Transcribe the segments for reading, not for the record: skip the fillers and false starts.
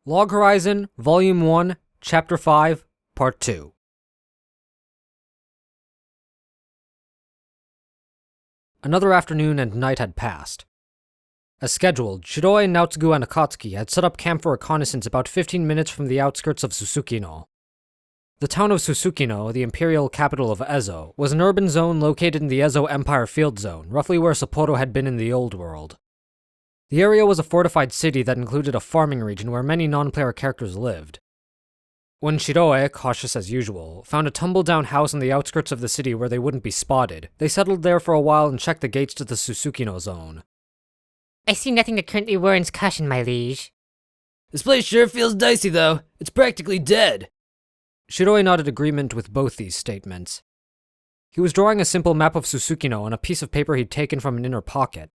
Log Horizon, Vol.1, Ch.5, Part 2. Another afternoon and night had passed. As scheduled, Shiroe, Naotsugu, and Akatsuki had set up camp for reconnaissance about 15 minutes from the outskirts of Susukino. The town of Susukino, the imperial capital of Ezo, was an urban zone located in the Ezo Empire Field Zone, roughly where Sapporo had been in the Old World. The area was a fortified city that included a farming region where many non-player characters lived. When Shiroe, cautious as usual, found a tumble-down house on the outskirts of the city where they wouldn't be spotted, they settled there for a while and checked the gates to the Susukino zone. I see nothing that currently warrants caution, my liege. This place sure feels dicey, though. It's practically dead. Shiroe nodded agreement with both these statements. He was drawing a simple map of Susukino on a piece of paper he'd taken from an inner pocket.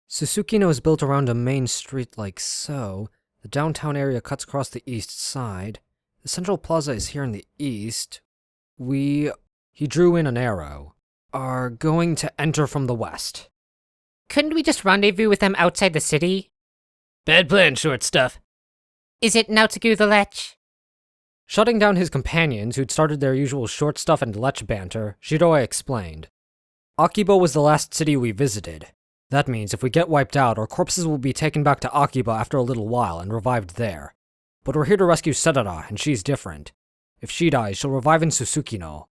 Susukino is built around a main street like so. The downtown area cuts across the east side. The central plaza is here in the east. He drew in an arrow, are going to enter from the west. Couldn't we just rendezvous with them outside the city? Bad plan, short stuff. Is it Naotsugu the Lech? Shutting down his companions, who'd started their usual short stuff and lech banter, Shiroe explained. Akiba was the last city we visited. That means if we get wiped out, our corpses will be taken back to Akiba after a little while and revived there. But we're here to rescue Serara, and she's different. If she dies, she'll revive in Susukino.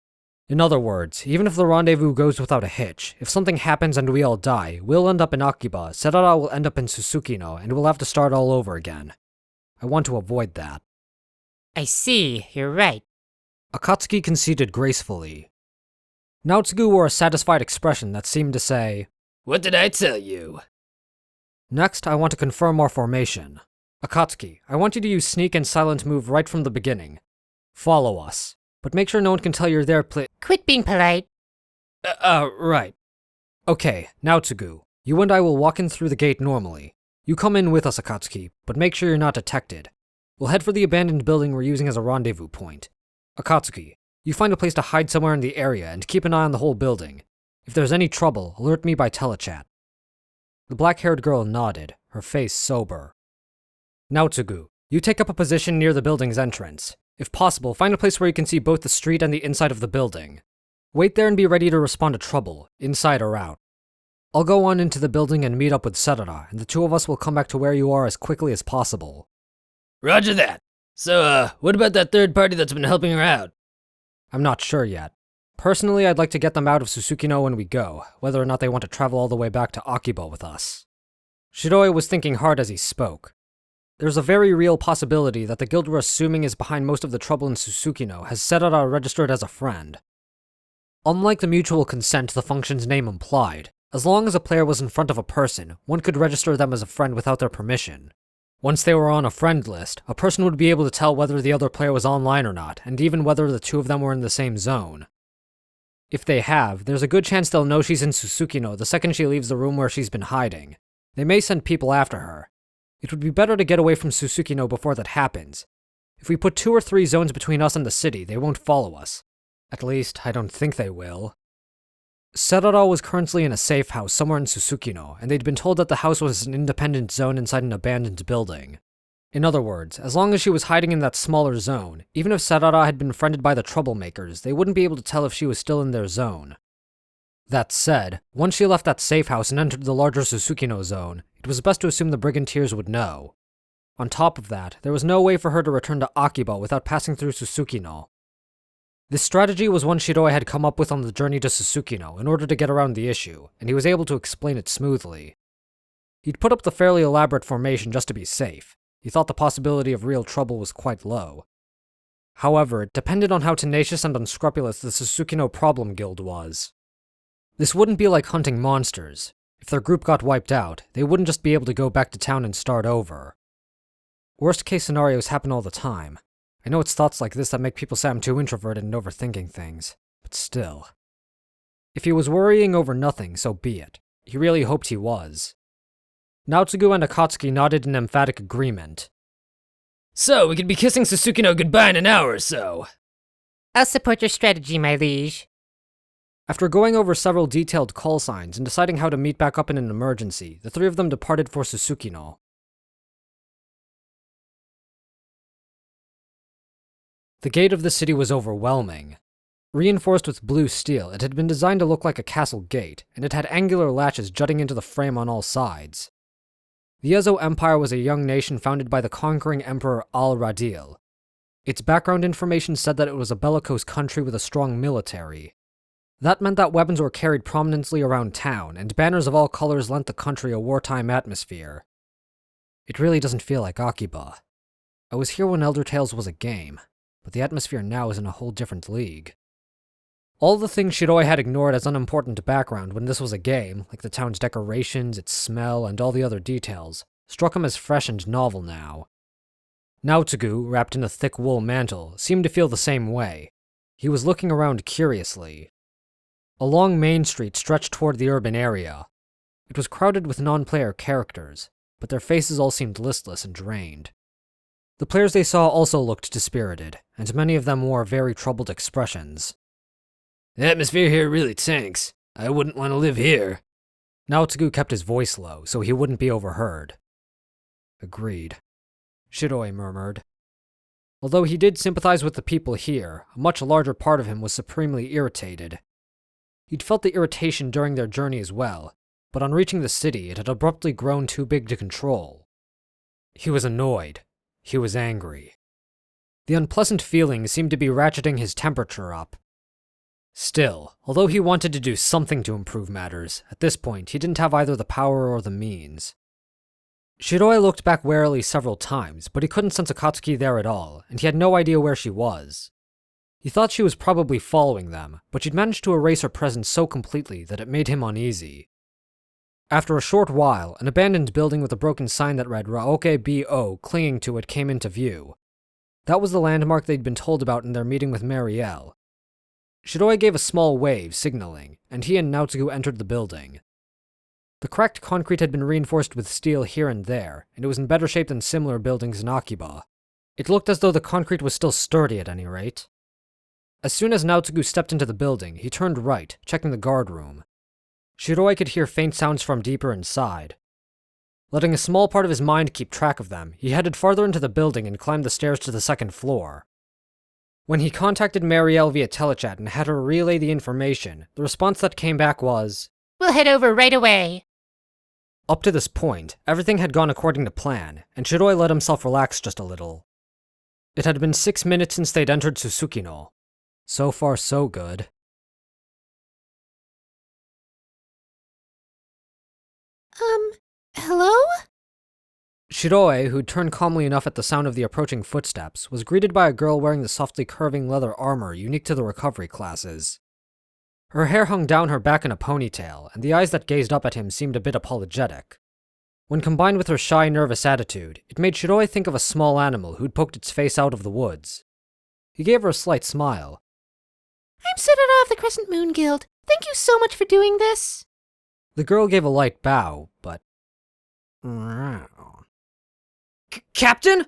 In other words, even if the rendezvous goes without a hitch, if something happens and we all die, we'll end up in Akiba, Serara will end up in Susukino, and we'll have to start all over again. I want to avoid that. I see, you're right. Akatsuki conceded gracefully. Naotsugu wore a satisfied expression that seemed to say, What did I tell you? Next, I want to confirm our formation. Akatsuki, I want you to use sneak and silent move right from the beginning. Follow us, but make sure no one can tell you're there Quit being polite. Right. Okay, Naotsugu, you and I will walk in through the gate normally. You come in with us, Akatsuki, but make sure you're not detected. We'll head for the abandoned building we're using as a rendezvous point. Akatsuki, you find a place to hide somewhere in the area and keep an eye on the whole building. If there's any trouble, alert me by telechat. The black-haired girl nodded, her face sober. Naotsugu, you take up a position near the building's entrance. If possible, find a place where you can see both the street and the inside of the building. Wait there and be ready to respond to trouble, inside or out. I'll go on into the building and meet up with Serara, and the two of us will come back to where you are as quickly as possible. Roger that. So, what about that third party that's been helping her out? I'm not sure yet. Personally, I'd like to get them out of Susukino when we go, whether or not they want to travel all the way back to Akiba with us. Shiroe was thinking hard as he spoke. There's a very real possibility that the guild we're assuming is behind most of the trouble in Susukino has Serara registered as a friend. Unlike the mutual consent the function's name implied, as long as a player was in front of a person, one could register them as a friend without their permission. Once they were on a friend list, a person would be able to tell whether the other player was online or not, and even whether the two of them were in the same zone. If they have, there's a good chance they'll know she's in Susukino the second she leaves the room where she's been hiding. They may send people after her. It would be better to get away from Susukino before that happens. If we put 2 or 3 zones between us and the city, they won't follow us. At least, I don't think they will. Serara was currently in a safe house somewhere in Susukino, and they'd been told that the house was an independent zone inside an abandoned building. In other words, as long as she was hiding in that smaller zone, even if Serara had been friended by the troublemakers, they wouldn't be able to tell if she was still in their zone. That said, once she left that safe house and entered the larger Susukino zone, it was best to assume the Brigantiers would know. On top of that, there was no way for her to return to Akiba without passing through Susukino. This strategy was one Shiroe had come up with on the journey to Susukino in order to get around the issue, and he was able to explain it smoothly. He'd put up the fairly elaborate formation just to be safe. He thought the possibility of real trouble was quite low. However, it depended on how tenacious and unscrupulous the Susukino Problem Guild was. This wouldn't be like hunting monsters. If their group got wiped out, they wouldn't just be able to go back to town and start over. Worst case scenarios happen all the time. I know it's thoughts like this that make people say I'm too introverted and overthinking things, but still. If he was worrying over nothing, so be it. He really hoped he was. Naotsugu and Akatsuki nodded in emphatic agreement. So, we could be kissing Susukino goodbye in an hour or so. I'll support your strategy, my liege. After going over several detailed call signs and deciding how to meet back up in an emergency, the 3 of them departed for Susukino. The gate of the city was overwhelming. Reinforced with blue steel, it had been designed to look like a castle gate, and it had angular latches jutting into the frame on all sides. The Ezo Empire was a young nation founded by the conquering Emperor Al-Radil. Its background information said that it was a bellicose country with a strong military. That meant that weapons were carried prominently around town, and banners of all colors lent the country a wartime atmosphere. It really doesn't feel like Akiba. I was here when Elder Tales was a game, but the atmosphere now is in a whole different league. All the things Shiroe had ignored as unimportant background when this was a game, like the town's decorations, its smell, and all the other details, struck him as fresh and novel now. Naotsugu, wrapped in a thick wool mantle, seemed to feel the same way. He was looking around curiously. A long main street stretched toward the urban area. It was crowded with non-player characters, but their faces all seemed listless and drained. The players they saw also looked dispirited, and many of them wore very troubled expressions. The atmosphere here really tanks. I wouldn't want to live here. Naotsugu kept his voice low, so he wouldn't be overheard. Agreed, Shiroe murmured. Although he did sympathize with the people here, a much larger part of him was supremely irritated. He'd felt the irritation during their journey as well, but on reaching the city, it had abruptly grown too big to control. He was annoyed. He was angry. The unpleasant feelings seemed to be ratcheting his temperature up. Still, although he wanted to do something to improve matters, at this point he didn't have either the power or the means. Shiroe looked back warily several times, but he couldn't sense Akatsuki there at all, and he had no idea where she was. He thought she was probably following them, but she'd managed to erase her presence so completely that it made him uneasy. After a short while, an abandoned building with a broken sign that read Raoke B.O. clinging to it came into view. That was the landmark they'd been told about in their meeting with Maryelle. Shiroe gave a small wave, signaling, and he and Naotsugu entered the building. The cracked concrete had been reinforced with steel here and there, and it was in better shape than similar buildings in Akiba. It looked as though the concrete was still sturdy at any rate. As soon as Naotsugu stepped into the building, he turned right, checking the guard room. Shiroe could hear faint sounds from deeper inside. Letting a small part of his mind keep track of them, he headed farther into the building and climbed the stairs to the second floor. When he contacted Maryelle via telechat and had her relay the information, the response that came back was, We'll head over right away. Up to this point, everything had gone according to plan, and Shiroe let himself relax just a little. It had been 6 minutes since they'd entered Susukino. So far, so good. Hello? Shiroe, who'd turned calmly enough at the sound of the approaching footsteps, was greeted by a girl wearing the softly curving leather armor unique to the recovery classes. Her hair hung down her back in a ponytail, and the eyes that gazed up at him seemed a bit apologetic. When combined with her shy, nervous attitude, it made Shiroe think of a small animal who'd poked its face out of the woods. He gave her a slight smile. I'm Serara of the Crescent Moon Guild. Thank you so much for doing this. The girl gave a light bow, but... Captain?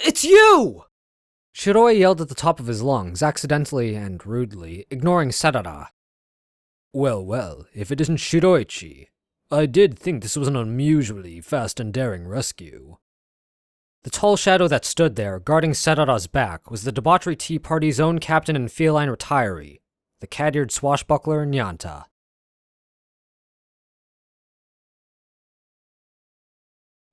It's you! Shiroe yelled at the top of his lungs, accidentally and rudely, ignoring Serara. Well, if it isn't Shiroichi. I did think this was an unusually fast and daring rescue. The tall shadow that stood there, guarding Serara's back, was the debauchery tea party's own captain and feline retiree, the cat-eared swashbuckler Nyanta.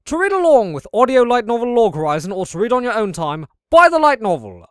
To read along with audio light novel Log Horizon or to read on your own time, buy the light novel.